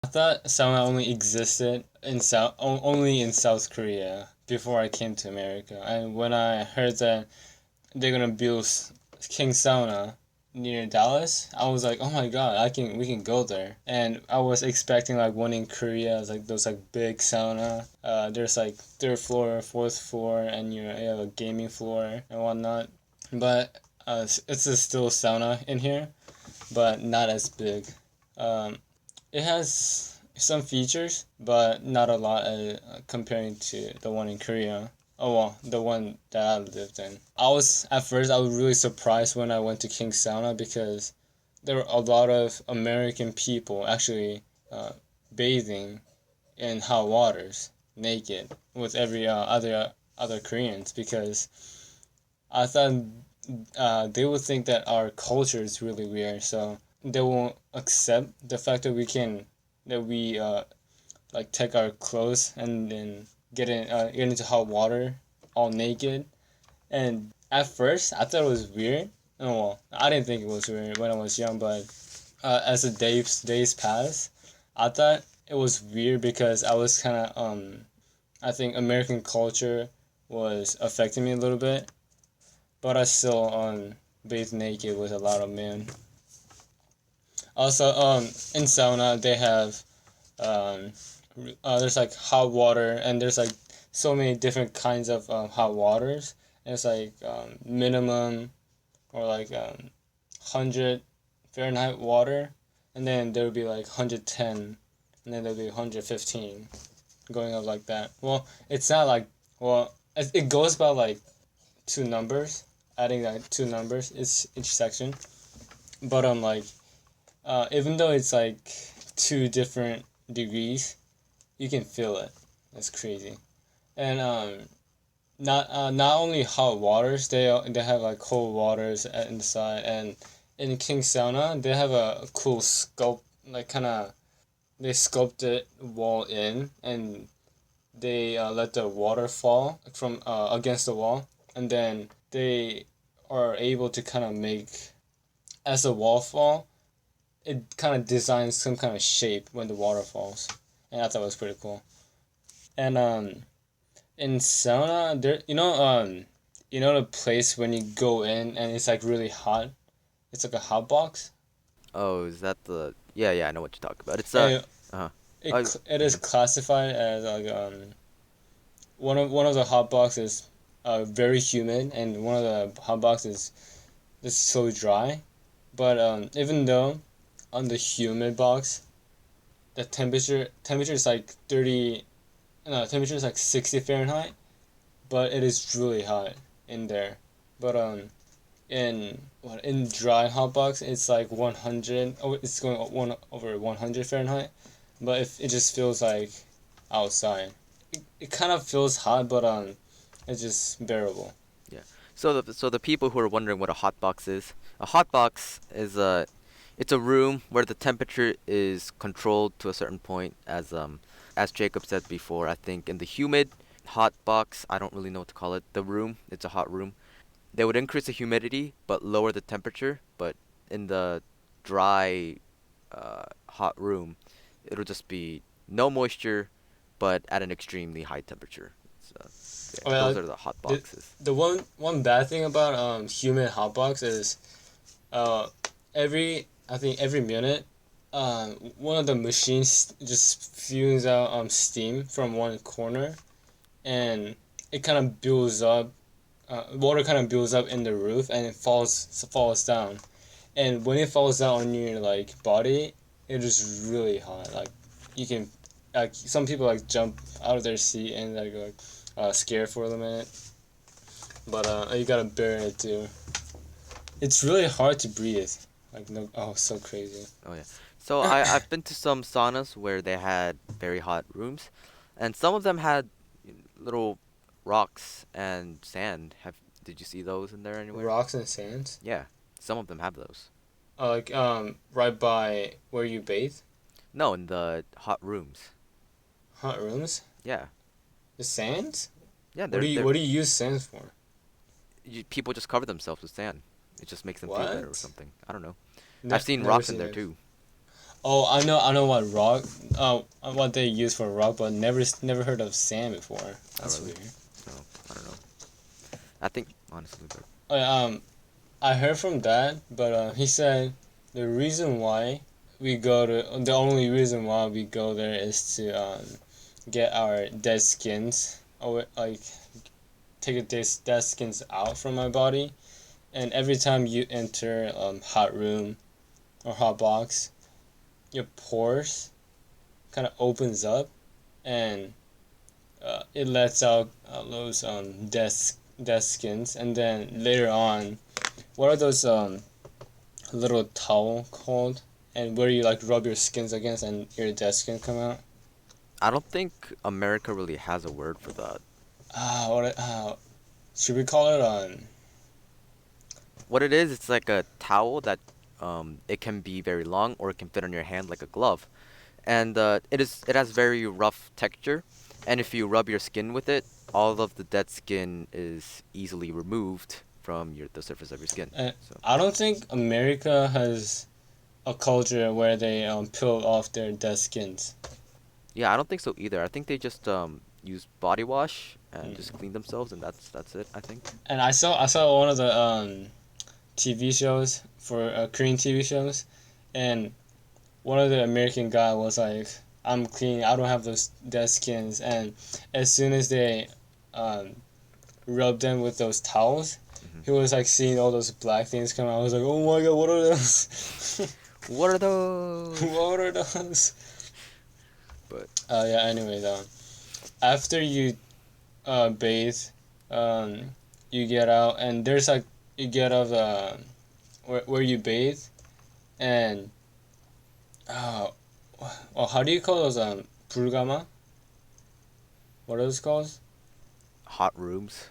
I thought sauna only existed in only in South Korea before I came to America. And when I heard that they're gonna build King Sauna near Dallas, I was like, oh my god, we can go there. And I was expecting like one in Korea, like those like big sauna. There's like third floor, fourth floor, and you have a gaming floor and whatnot. But it's a still sauna in here, but not as big. Um, it has some features, but not a lot comparing to the one in Korea. Oh well, the one that I lived in. I was really surprised when I went to King Sauna because there were a lot of American people actually bathing in hot waters naked with every other Koreans because I thought they would think that our culture is really weird, so they won't accept the fact that we like take our clothes and then get into hot water all naked. And at first, I thought it was weird. Oh, well, I didn't think it was weird when I was young, but as the days passed, I thought it was weird because I was kind of I think American culture was affecting me a little bit, but I still bathed naked with a lot of men. Also, in sauna they have um, there's like hot water and there's like so many different kinds of hot waters. And it's like minimum or like 100 Fahrenheit water, and then there would be like 110, and then there would be 115, going up like that. Well, it's not like well, it goes by like two numbers, adding like two numbers each section. But like even though it's like two different degrees, you can feel it. That's crazy. And not only hot waters, they have like cold waters inside. And in King Sauna, they have a cool sculpt, like kind of they sculpted wall in, and they let the water fall from against the wall, and then they are able to kind of make as the wall fall, it kind of designs some kind of shape when the water falls, and I thought it was pretty cool. And in sauna, there you know the place when you go in and it's like really hot. It's like a hot box. Oh, is that the? Yeah, yeah, I know what you're talking about. It's And uh, oh, it is mhm. classified as like one of the hot boxes very humid, and one of the hot boxes is so dry. But even though on the humid box the temperature is like 30, no, temperature is like 60 Fahrenheit, but it is really hot in there. But in dry hot box it's like 100. Oh, it's going one over 100 Fahrenheit, but if it just feels like outside, it kind of feels hot, but it's just bearable. Yeah. So the people who are wondering what a hot box is it's a room where the temperature is controlled to a certain point, as Jacob said before. I think in the humid hot box, I don't really know what to call it. The room, it's a hot room. They would increase the humidity but lower the temperature. But in the dry, hot room, it'll just be no moisture, but at an extremely high temperature. So yeah, those Well, are the hot the boxes. the one bad thing about humid hot box is uh I think every minute one of the machines just fumes out steam from one corner, and it kind of builds up water kind of builds up in the roof, and it falls down. And when it falls down on your like body, it is really hot. Like you can like some people like jump out of their seat and like scared for a minute, but you gotta bear it too. It's really hard to breathe. Like no, oh, so crazy. Oh yeah. So I've been to some saunas where they had very hot rooms, and some of them had little rocks and sand. Have Did you see those in there anywhere? Rocks and sands. Yeah, some of them have those. Like right by where you bathe. No, in the hot rooms. Hot rooms. Yeah, The sands. yeah. What do you use sands for? People just cover themselves with sand. It just makes them feel better or What? something. I don't know. I've seen Never rocks in seen there it. too. Oh, I know what rock. What they use for rock, but never heard of sand before. Oh, That's really? weird. So I don't know. I think honestly, but Oh, yeah, I heard from Dad, but he said the reason why the only reason why we go there is to get our dead skins, or like take the dead skins out from my body, and every time you enter hot room or hot box, your pores kind of opens up, and it lets out those dead skins, and then later on, what are those little towel called, and where you like rub your skins against and your dead skin come out. I don't think America really has a word for that. Should we call it What it is, it's like a towel that it can be very long or it can fit on your hand like a glove. And it has very rough texture, and if you rub your skin with it, all of the dead skin is easily removed from the surface of your skin. So I don't think America has a culture where they peel off their dead skins. yeah, I don't think so either. I think they just use body wash and just Mm. clean themselves, and that's it, I think. And I saw one of the TV shows for Korean TV shows, and one of the American guy was like, "I'm clean. I don't have those dead skins." And as soon as they um, rubbed them with those towels, Hmm. he was like seeing all those black things come out. I was like, "Oh my god, what are those? What are those? What are those?" But Yeah. Anyway, though, after you bathe, um, you get out, and there's like you get out of where you bathe, and uh, well, how do you call those 불가마? What are those called? hot rooms.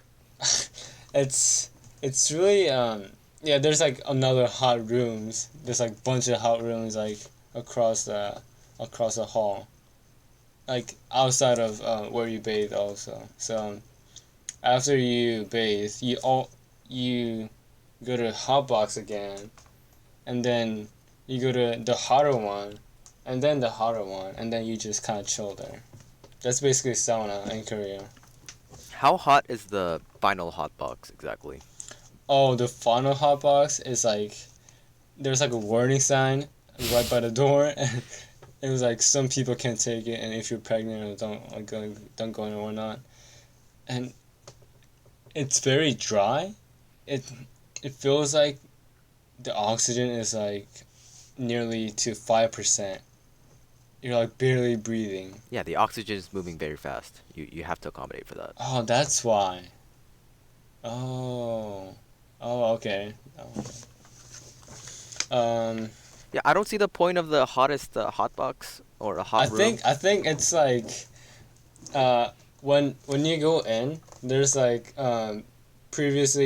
it's it's really yeah. There's like another hot rooms. There's like bunch of hot rooms like across the hall, like outside of where you bathe also. So after you bathe, you go to hot box again, and then you go to the hotter one, and then the hotter one, and then you just kind of chill there. That's basically sauna in Korea. How hot is the final hot box exactly? Oh, the final hot box is like there's like a warning sign right by the door, and it was like some people can't take it, and if you're pregnant or don't go in or whatnot, and it's very dry. It it feels like the oxygen is like nearly to 5%. You're like barely breathing. Yeah, the oxygen is moving very fast. You have to accommodate for that. Oh, that's why. Oh, oh, okay. Oh. Yeah, I don't see the point of the hottest hot box or a hot room. I think it's like uh when you go in, there's like previous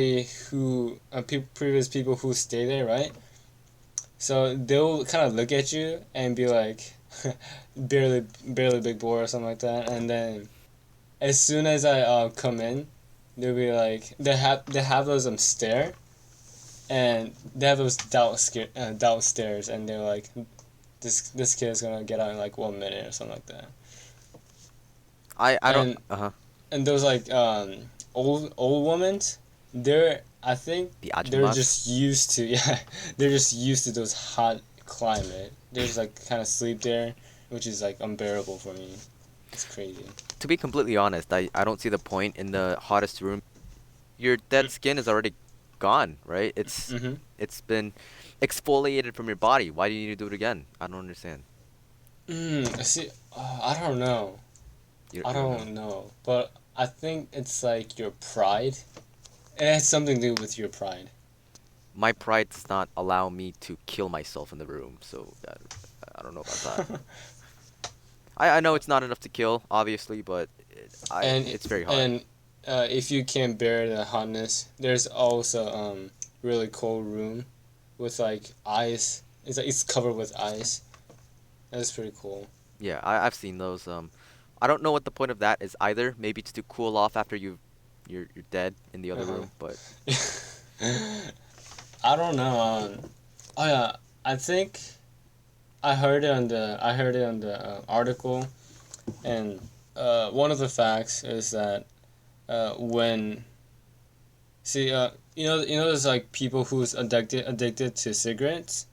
people who stay there, right? So they'll kind of look at you and be like, barely big boy or something like that, and then as soon as I come in, they'll be like they have those stare, and they have those doubt stares, and they're like, this kid's gonna get out in like 1 minute or something like that. I don't. And Uh-huh. and those like old women, they're I think The they're ajumas. just used to yeah, they're just used to those hot climate. They just like kind of sleep there, which is like unbearable for me. It's crazy. To be completely honest, I don't see the point in the hottest room. Your dead skin is already gone, right? Mm-hmm. It's been exfoliated from your body. Why do you need to do it again? I don't understand. See, I don't know. I You don't know. don't know, but I think it's like your pride. It has something to do with your pride. My pride does not allow me to kill myself in the room, so I don't know about that. I know it's not enough to kill, obviously, but and it's very hot. and if you can't bear the hotness, there's also really cold room with like ice. It's like it's covered with ice. That's pretty cool. Yeah, I've seen those. I don't know what the point of that is either. Maybe it's to cool off after you're dead in the other Uh room, but huh. I don't know. Oh yeah, I think I heard it on the article, and one of the facts is that when see you know there's like people who's addicted to cigarettes,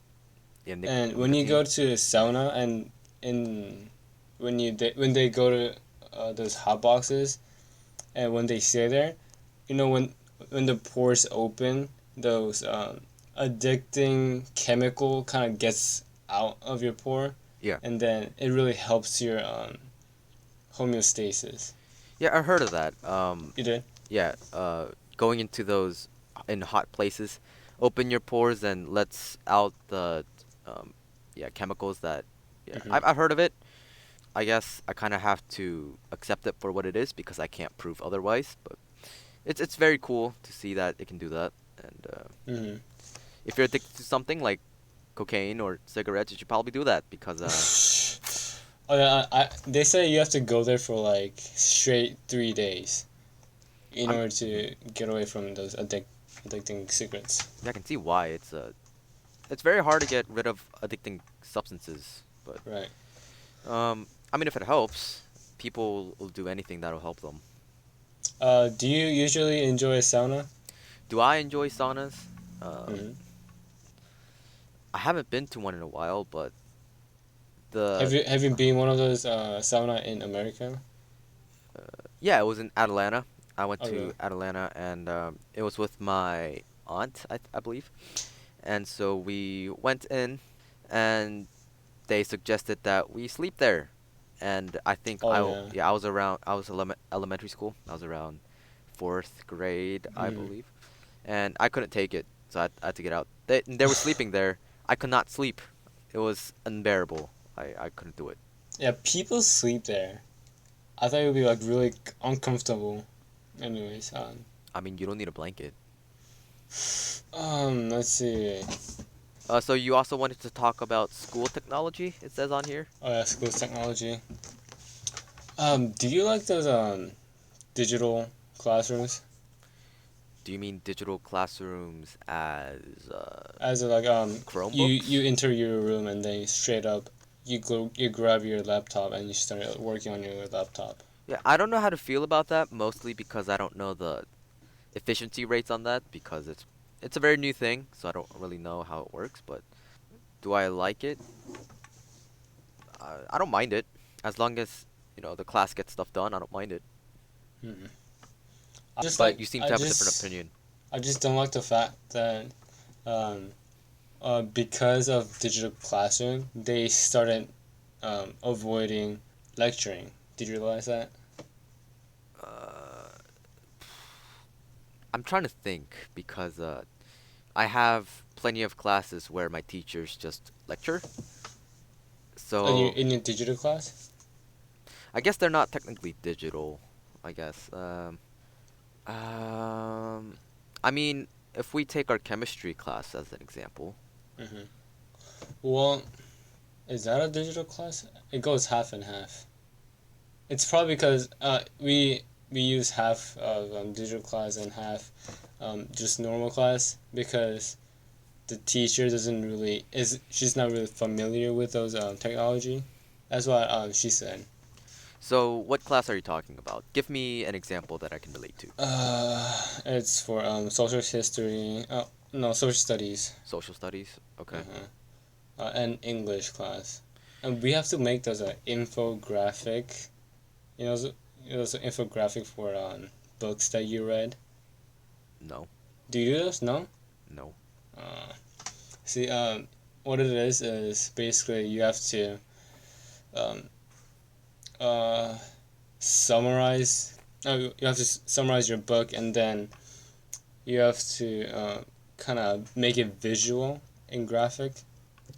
Yeah, and when you nicotine. go to sauna and in when they go to those hot boxes and when they stay there, you know when the pores open, those addicting chemical kind of gets out of your pore, Yeah. and then it really helps your homeostasis. Yeah, I heard of that. You did? Yeah, going into those in hot places, open your pores and lets out the um, yeah, chemicals that yeah, Mm-hmm. I've heard of it. I guess I kind of have to accept it for what it is because I can't prove otherwise. But it's very cool to see that it can do that. And Mm-hmm. if you're addicted to something like cocaine or cigarettes, you should probably do that because Oh yeah, they say you have to go there for like straight 3 days in I'm order to get away from those addicting cigarettes. I can see why it's very hard to get rid of addicting substances. But Right. I mean, if it helps, people will do anything that'll help them. Do you usually enjoy sauna? Do I enjoy saunas? Mm-hmm. I haven't been to one in a while, but the Have you been one of those sauna in America? yeah, it was in Atlanta. I went Oh to really? Atlanta, and it was with my aunt, I believe. And so we went in, and they suggested that we sleep there. And I think Oh yeah. yeah, I was elementary school. I was around fourth grade, I Mm. believe, and I couldn't take it, so I had to get out. They were sleeping there. I could not sleep. It was unbearable. I couldn't do it. Yeah, people sleep there. I thought it would be like really uncomfortable. Anyways, I mean, you don't need a blanket. let's see. So you also wanted to talk about school technology, it says on here. Oh yeah, school technology. Do you like those digital classrooms? Do you mean digital classrooms as As in, like you Chromebooks? enter your room and then straight up you grab your laptop and you start working on your laptop. Yeah, I don't know how to feel about that, mostly because I don't know the efficiency rates on that because it's a very new thing, so I don't really know how it works, but do I like it? I don't mind it as long as, the class gets stuff done, I don't mind it. Hmm. I just But like you seem to have a different opinion. I just don't like the fact that um, because of digital classroom they started avoiding lecturing. Did you realize that? Uh, I'm trying to think because I have plenty of classes where my teachers just lecture. So In your digital class? I guess they're not technically digital, I guess. Um, I mean, if we take our chemistry class as an example, Hmm. Well, is that a digital class? It goes half and half. It's probably because we use half of digital class and half just normal class because the teacher doesn't really is she's not really familiar with those technology. That's what she said. so what class are you talking about? Give me an example that I can relate to. It's for social history. Oh no, social studies. Social studies? Okay. Uh-huh. And English class. And we have to make those infographic. You know, those infographic for books that you read. No. Do you do those? No. No. Uh, See, what it is basically you have to um, uh, summarize. You have to summarize your book, and then you have to kind of make it visual and graphic.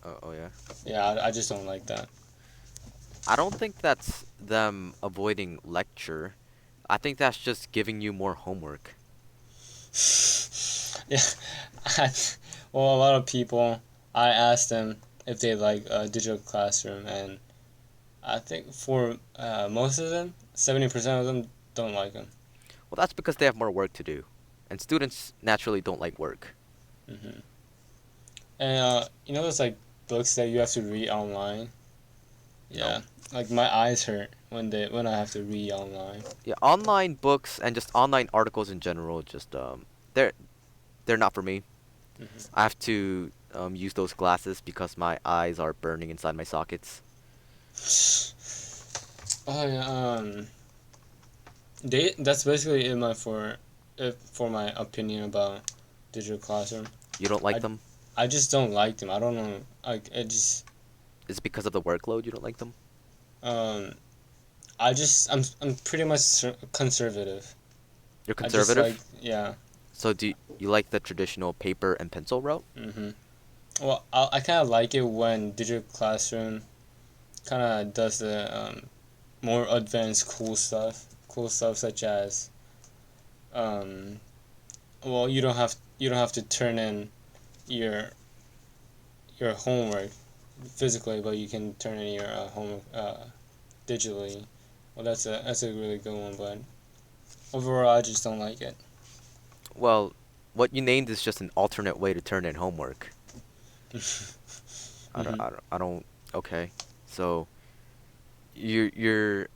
Oh yeah. Yeah, I just don't like that. I don't think that's them avoiding lecture. I think that's just giving you more homework. Yeah, I, well, a lot of people. I asked them if they like a digital classroom, and I think for most of them, 70% of them don't like them. Well, that's because they have more work to do. And students naturally don't like work. Hmm. And you know, it's like books that you have to read online. No. Yeah, like my eyes hurt when I have to read online. Yeah, online books and just online articles in general, just they're they're not for me. Hmm. I have to use those glasses because my eyes are burning inside my sockets. Oh yeah, that's basically it for my opinion about digital classroom. You don't like I them? I just don't like them. I don't know. Like it just Is it because of the workload you don't like them? um I'm pretty much conservative. You're I just like conservative? yeah. So do you like the traditional paper and pencil route? Mhm. Well, I kind of like it when digital classroom kind of does the more advanced cool stuff such as um well you don't have to turn in your your homework physically, but you can turn in your homework digitally. Well, that's a really good one, but overall, I just don't like it. Well, what you named is just an alternate way to turn in homework. Hmm. I don't. Okay, so your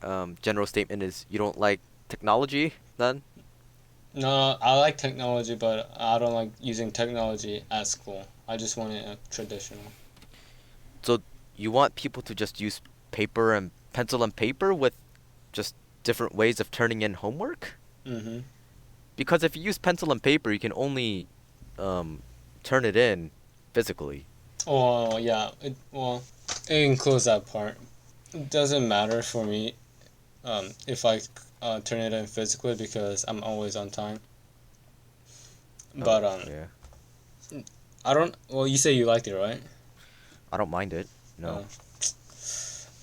general statement is you don't like technology then? No, I like technology, but I don't like using technology at school. I just want it traditional. So you want people to just use paper and pencil and paper with just different ways of turning in homework? Mm-hmm. Because if you use pencil and paper, you can only um, turn it in physically. Well, yeah. It includes that part. It doesn't matter for me if I turn it in physically because I'm always on time. But Oh, yeah. I don't. Well, you say you liked it, right? I don't mind it. No. Uh,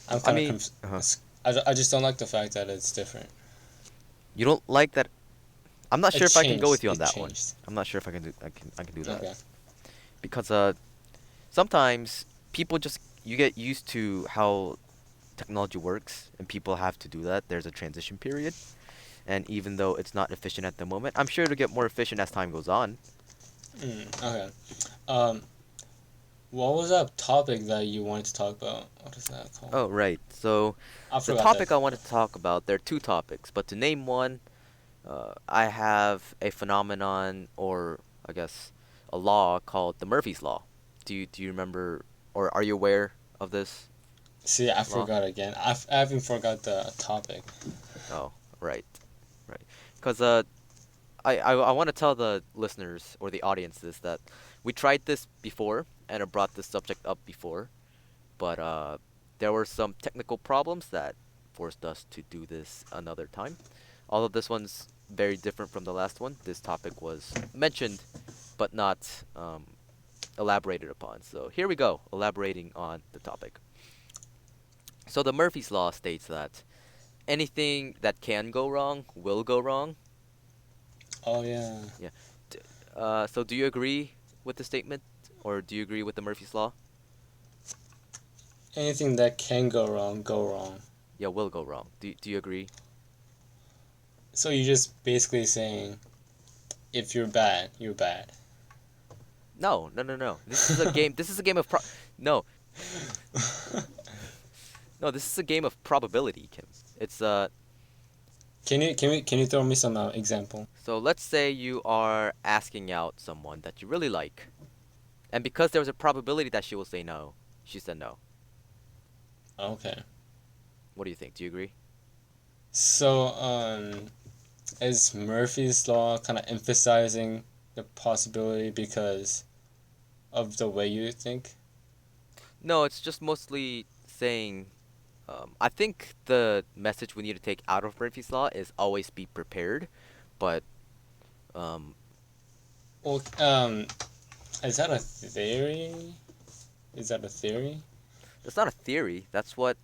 I'm I kind of mean, I just don't like the fact that it's different. you don't like that. I'm not It sure if I can go with changed. you on It that one. changed. I'm not sure if I can do that Okay. because sometimes people just you get used to how technology works and people have to do that. There's a transition period, and even though it's not efficient at the moment, I'm sure it'll get more efficient as time goes on. Okay. Um, what was that topic that you wanted to talk about? What is that called? Oh, right. So I the forgot that. topic I wanted to talk about, there are two topics, but to name one, I have a phenomenon or I guess a law called the Murphy's Law. Do you remember or are you aware of this See, I law? forgot again. I even forgot the topic. Oh, right. Right. Because I want to tell the listeners or the audience this that we tried this before and I brought this subject up before, but there were some technical problems that forced us to do this another time. Although this one's very different from the last one, this topic was mentioned but not elaborated upon. So here we go, elaborating on the topic. So the Murphy's Law states that anything that can go wrong will go wrong. Oh yeah. Yeah. D- so do you agree with the statement, or do you agree with the Murphy's Law? Anything that can go wrong, go wrong. Yeah, will go wrong. Do you agree? So you're just basically saying if you're bad, you're bad. No, no, no, no. This is a game. This is a game of no, no. This is a game of probability, Kim. It's Can you throw me some example? so let's say you are asking out someone that you really like, and because there was a probability that she will say no, she said no. Okay. What do you think? Do you agree? So is Murphy's law kind of emphasizing the possibility because of the way you think? No, it's just mostly saying. I think the message we need to take out of Murphy's Law is always be prepared, but um, Well, is that a theory? Is that a theory? that's not a theory. That's what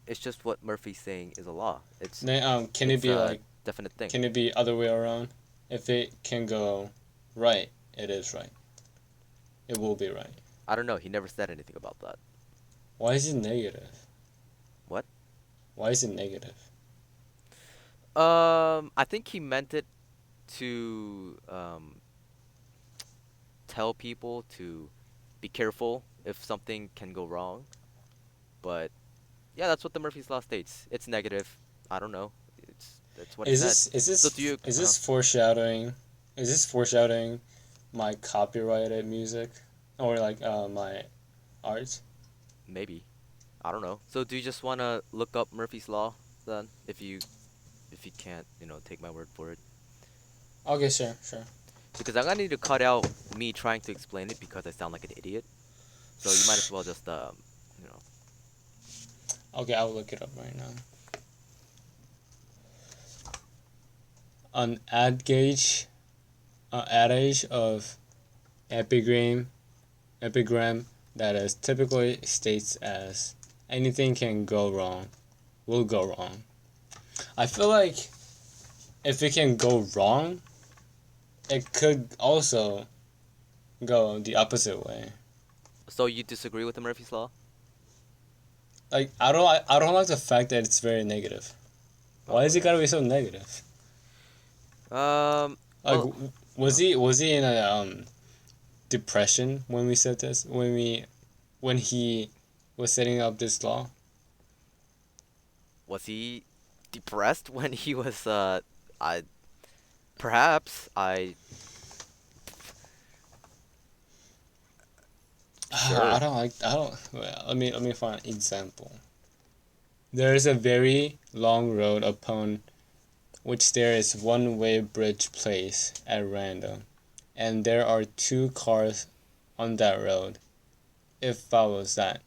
it's just what Murphy's saying is a law. Then can it It's be a like definite thing. can it be other way around? If it can go right, it is right. It will be right. I don't know. He never said anything about that. Why is it negative? What? Why is it negative? I think he meant it to tell people to be careful if something can go wrong. But yeah, that's what the Murphy's Law states. It's negative. I don't know. That's what it Is said. this is So do this you? is this foreshadowing? Is this foreshadowing my copyrighted music or like my art? Maybe. I don't know. So do you just want to look up Murphy's Law then if you can't, take my word for it? Okay, sure, sure. Because I'm gonna need to cut out me trying to explain it because I sound like an idiot. So you might as well just you know. Okay, I'll look it up right now. An adage of epigram that is typically states as anything can go wrong, will go wrong. I feel like if it can go wrong, it could also go the opposite way. So you disagree with the Murphy's Law? Like I don't like the fact that it's very negative. Oh, Why is it okay. gotta be so negative? Like Well, was he in a depression when we said this when he was setting up this law? was he depressed when he was I perhaps I I sure. don't like I don't well, let me find an example. There is a very long road upon which there is one-way bridge placed at random, and there are two cars on that road. It follows that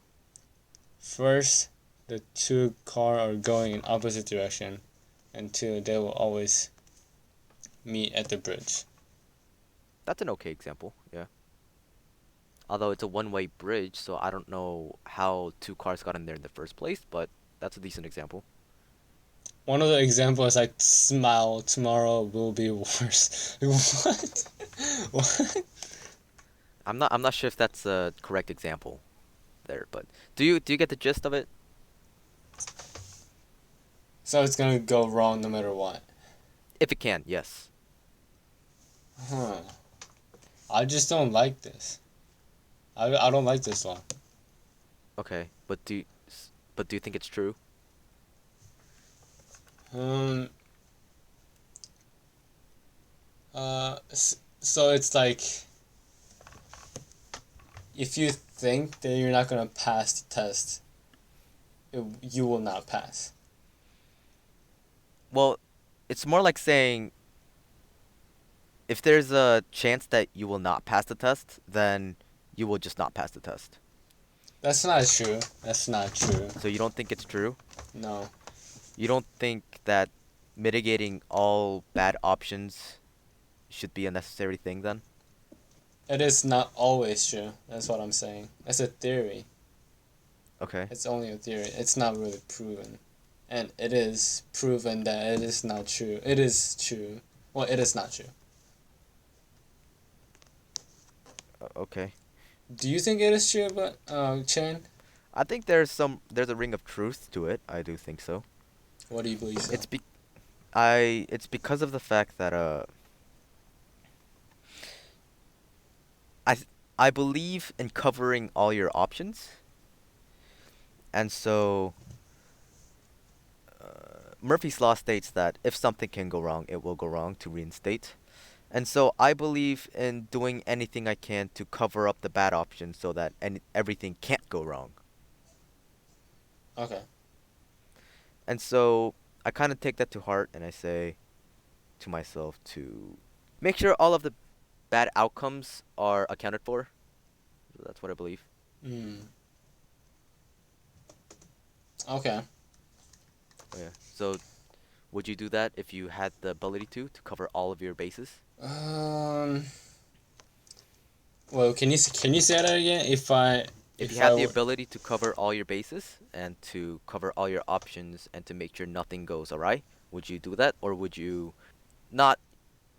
first the two cars are going in opposite direction, and two they will always meet at the bridge. That's an okay example. Yeah. Although it's a one-way bridge, so I don't know how two cars got in there in the first place, but that's a decent example. One of the examples like smile tomorrow will be worse. What? What? I'm not sure if that's a correct example there, but do you get the gist of it? So it's gonna go wrong no matter what. If it can, yes. Huh. I just don't like this. I don't like this one. Okay, but do you think it's true? Um. So it's like if you think that you're not gonna pass the test, you will not pass. Well, it's more like saying if there's a chance that you will not pass the test, then you will just not pass the test. That's not true. That's not true. So you don't think it's true? No. You don't think that mitigating all bad options should be a necessary thing then? It is not always true. That's what I'm saying. It's a theory. Okay. It's only a theory. It's not really proven. And it is proven that it is not true. It is true. Well, it is not true. Okay. Do you think it is true, but Chen? I think there's a ring of truth to it. I do think so. What do you believe so? It's because of the fact that I I believe in covering all your options. And so Murphy's Law states that if something can go wrong, it will go wrong to reinstate. And so I believe in doing anything I can to cover up the bad options so that everything can't go wrong. Okay. And so I kind of take that to heart and I say to myself to make sure all of the bad outcomes are accounted for. That's what I believe. Hmm. Okay. Oh, yeah. So would you do that if you had the ability to cover all of your bases? Um. Well, can you say that again? If you If had I the were ability to cover all your bases and to cover all your options and to make sure nothing goes awry, would you do that or would you not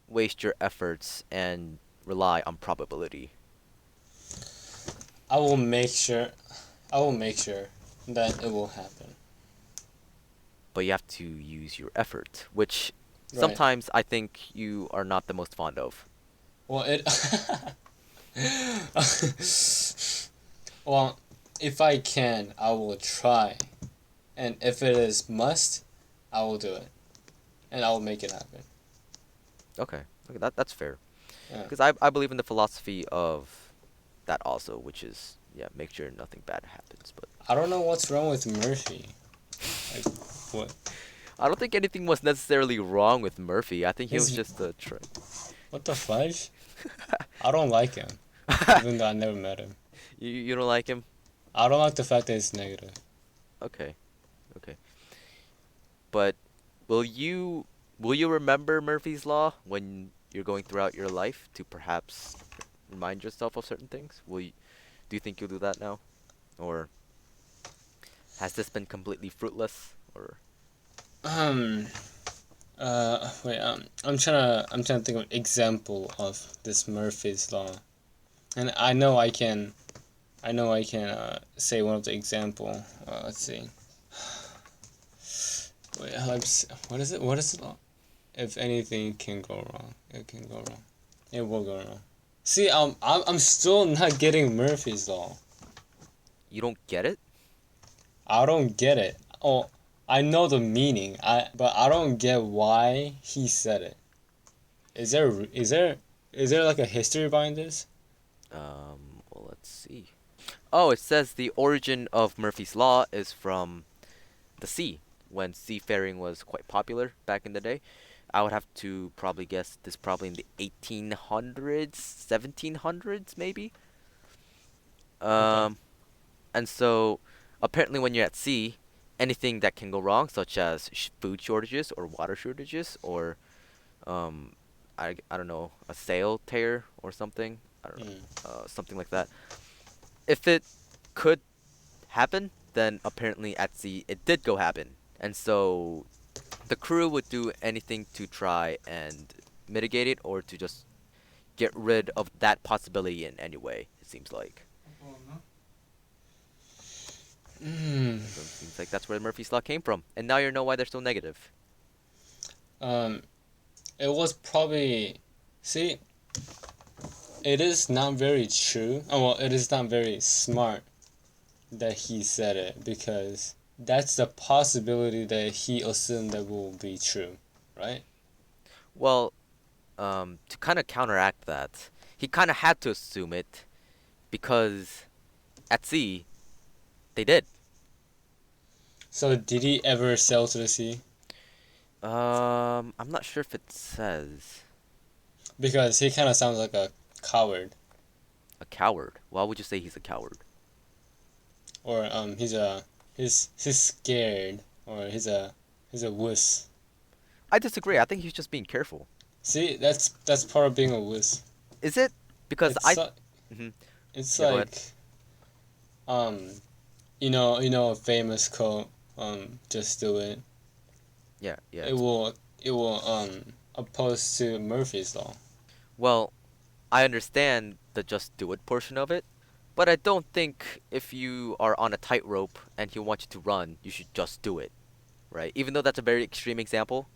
waste your efforts and rely on probability? I will make sure I will make sure that it will happen. But you have to use your effort, which Right. sometimes I think you are not the most fond of. Well, it Well, if I can, I will try. And if it is must, I will do it. And I will make it happen. Okay, okay, that's fair. Yeah. Because I believe in the philosophy of that also, which is yeah, make sure nothing bad happens. But I don't know what's wrong with Murphy. Like, what? I don't think anything was necessarily wrong with Murphy. I think he was His, just a what the fudge? I don't like him. Even though I never met him. you don't like him? I don't like the fact that he's negative. Okay, okay. But will you will you remember Murphy's Law when you're going throughout your life to perhaps remind yourself of certain things? Do you think you'll do that now? Or has this been completely fruitless? Or Um, wait, I'm trying to think of an example of this Murphy's Law. And I know I can, say one of the example. Let's see. Wait, what is it? What is it? If anything can go wrong, it can go wrong. It will go wrong. See, I'm still not getting Murphy's Law. you don't get it? I don't get it. Oh, I know the meaning. But I don't get why he said it. Is there like a history behind this? Well, let's see. Oh, it says the origin of Murphy's Law is from the sea, when seafaring was quite popular back in the day. I would have to probably guess this probably in the 1800s, 1700s maybe. Okay. Um, and so apparently when you're at sea, anything that can go wrong, such as food shortages or water shortages or um, I don't know, a sail tear or something. I don't know, Mm. something like that. If it could happen, then apparently at sea it did go happen. And so the crew would do anything to try and mitigate it or to just get rid of that possibility in any way, it seems like. Mm. And so it seems like that's where Murphy's Law came from. And now you know why they're so negative. Um, it was probably. See, it is not very true. Oh, well, it is not very smart that he said it because that's the possibility that he assumed that will be true, right? Well, to kind of counteract that, he kind of had to assume it because at sea, they did. So did he ever sail to the sea? I'm not sure if it says Because he kind of sounds like a coward, a coward. Why would you say he's a coward? or he's scared, or he's a wuss. I disagree. I think he's just being careful. See, that's part of being a wuss. Is it? Because It's I. like Mhm. it's Yeah, go ahead. like um a famous quote, just do it. Yeah, yeah. It will it will opposed to Murphy's law. Well, I understand the just do it portion of it, but I don't think if you are on a tightrope and he wants you to run, you should just do it, right? Even though that's a very extreme example,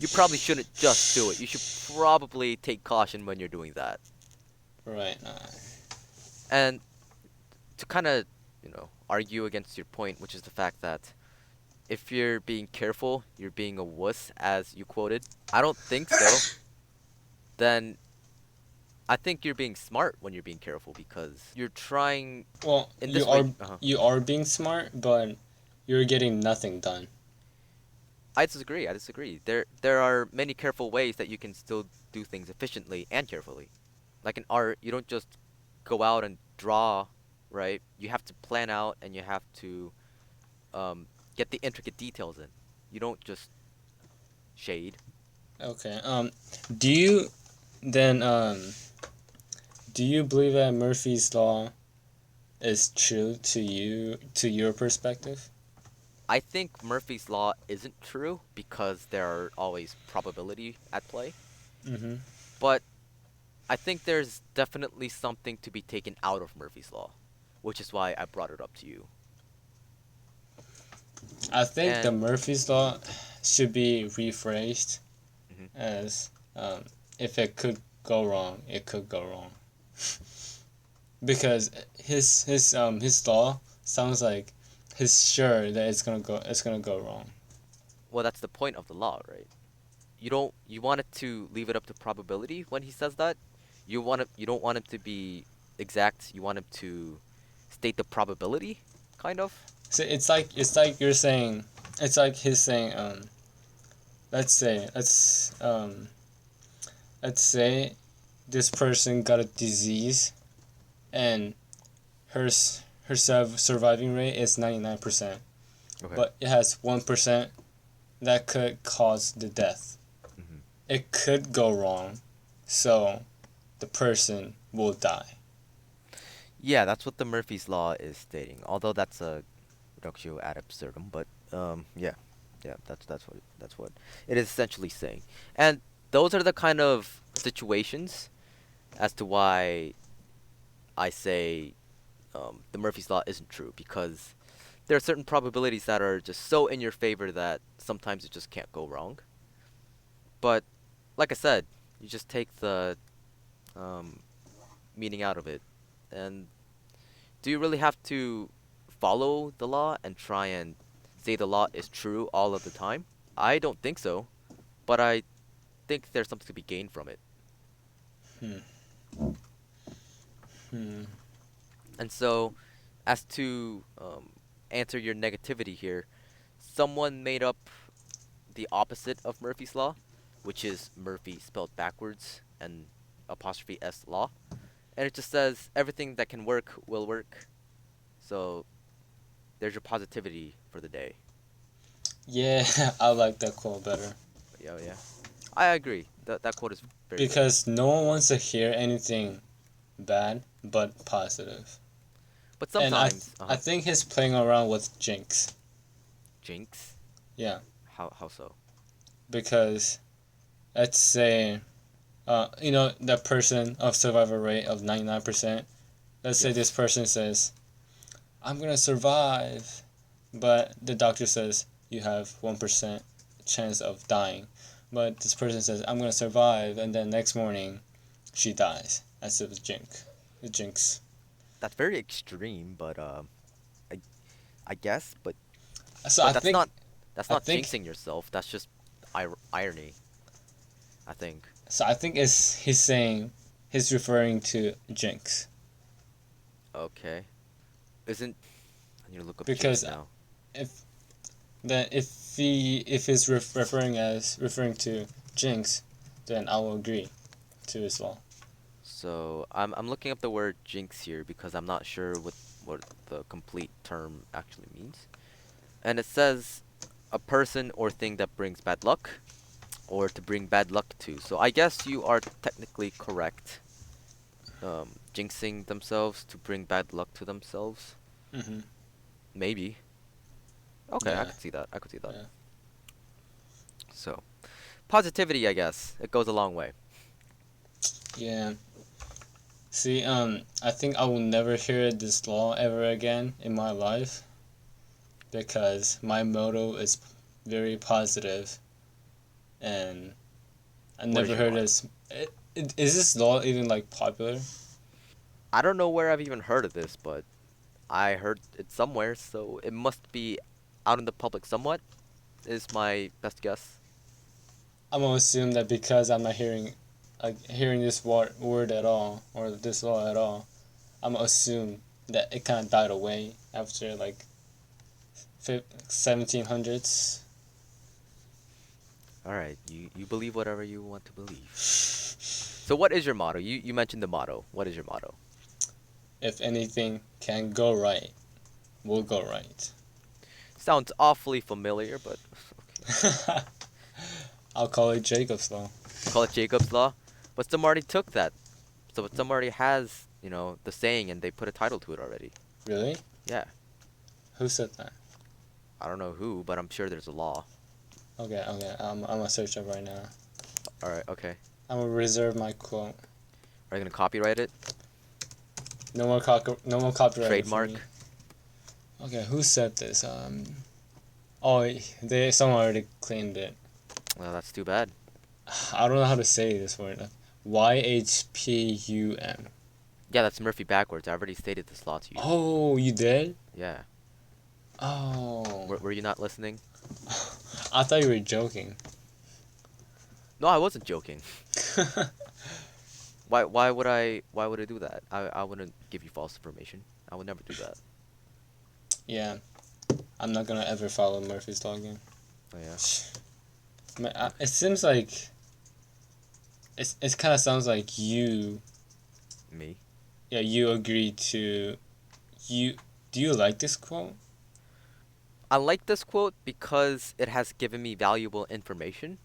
you probably shouldn't just do it. You should probably take caution when you're doing that. Right. And to kind of, argue against your point, which is the fact that if you're being careful, you're being a wuss, as you quoted. I don't think so. Then I think you're being smart when you're being careful because you're trying Well, in this way. Uh-huh. you are being smart, but you're getting nothing done. I disagree. I disagree. There are many careful ways that you can still do things efficiently and carefully. Like in art, you don't just go out and draw, right? You have to plan out and you have to um, get the intricate details in. You don't just shade. Okay. Do you then do you believe that Murphy's law is true to your perspective? I think Murphy's Law isn't true because there are always probability at play. Mm-hmm. But I think there's definitely something to be taken out of Murphy's Law, which is why I brought it up to you. I think the And Murphy's law should be rephrased mhm. as if it could go wrong, it could go wrong. because his law sounds like he's sure that it's gonna go wrong. Well, that's the point of the law, right? You want it to leave it up to probability when he says that. You don't want him to be exact. You want him to state the probability, kind of. So it's like you're saying, it's like he's saying, let's say let's say this person got a disease, and her surviving rate is 99%, Okay. but it has 1% that could cause the death. Hmm. It could go wrong, so the person will die. Yeah, that's what the Murphy's Law is stating. Although that's a reductio ad absurdum, but yeah, yeah, that's what it is essentially saying. And those are the kind of situations as to why I say the Murphy's Law isn't true, because there are certain probabilities that are just so in your favor that sometimes it just can't go wrong. But like I said, you just take the um, meaning out of it. And do you really have to follow the law and try and say the law is true all of the time? I don't think so, but I think there's something to be gained from it. Hmm. Hmm. And so, as to answer your negativity here, someone made up the opposite of Murphy's Law, which is Murphy spelled backwards and apostrophe S law. And it just says everything that can work will work. So there's your positivity for the day. Yeah, I like that quote better Yeah, yeah. I agree. That quote is very good. because no one wants to hear anything bad but positive. But And sometimes, I think he's playing around with jinx. jinx. Yeah, How so? because let's say that person of survival rate of 99%. Let's say this Yes. person says, "I'm gonna survive," but the doctor says you have 1% chance of dying. But this person says, "I'm gonna survive," and then next morning she dies. That's a jinx. The jinx. That's very extreme, but I I guess, So but I think that's I not think jinxing yourself. That's just irony, I think. I think is he's saying he's referring to jinx Okay. Isn't I need to look up jinx because now. if if he's referring to jinx, then I will agree to as well. So I'm looking up the word jinx here because I'm not sure what the complete term actually means. And it says a person or thing that brings bad luck or to bring bad luck to. So I guess you are technically correct. Jinxing themselves to bring bad luck to themselves. Hmm. Maybe. Okay, I Yeah, could see that. I could see that. yeah, So, positivity, I guess. It goes a long way. yeah. See, I think I will never hear this law ever again in my life because my motto is very positive, and I What is never your heard motto? this. Is this law even like popular? I don't know where I've even heard of this, but I heard it somewhere, so it must be out in the public somewhat, is my best guess. I'm gonna assume that because I'm not hearing this word at all or this law at all, I'm gonna assume that it kind of died away after like 1700s. Alright, you believe whatever you want to believe. So what is your motto? You mentioned the motto. What is your motto? If anything can go right, will go right. Sounds awfully familiar, but okay. I'll call it Jacob's law. Call it Jacob's Law. But some already took that. So some already has, the saying and they put a title to it already. Really? Yeah. Who said that? I don't know who, but I'm sure there's a law. Okay, okay. I'm gonna search it right now. Alright, okay. I'm gonna reserve my quote. Are you gonna copyright it? No more copyrighted for me. Trademark? Okay, who said this? Oh, someone already claimed it. Well, that's too bad. I don't know how to say this word. YHPUM. Yeah, that's Murphy backwards. I already stated this law to you. Oh, you did? Yeah. Oh. Were you not listening? I thought you were joking. No, I wasn't joking. Why would I do that? I wouldn't give you false information. I would never do that. Yeah, I'm not gonna ever follow Murphy's Law again. Oh yeah. It seems like it kind of sounds like Me. you agree to you. Do you like this quote? I like this quote because it has given me valuable information,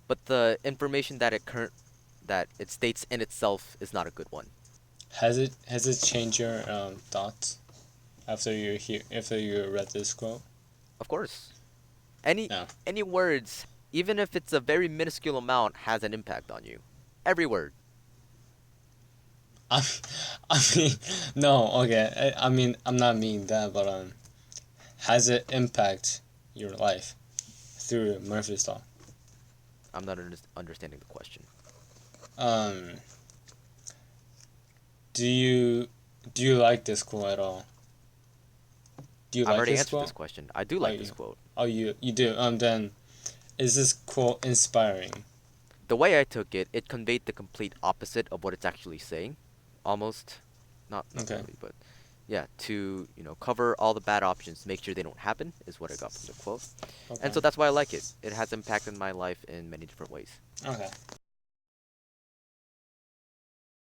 but the information that it states in itself is not a good one. Has it changed your thoughts after you read this quote? Of course. Any No. any words, even if it's a very minuscule amount, has an impact on you. Every word. I, I mean, no. Okay. I mean, I'm not meaning that, but has it impact your life through Murphy's Law? I'm not understanding the question. Um, do you like this quote at all? Do you I've like already this answered quote? this question. I do Oh, like this you, quote. you do. Then is this quote inspiring? The way I took it, it conveyed the complete opposite of what it's actually saying. Almost. Not Okay. really, but yeah, to, cover all the bad options, make sure they don't happen is what I got from the quote. And Okay. so that's why I like it. It has impacted my life in many different ways. Okay.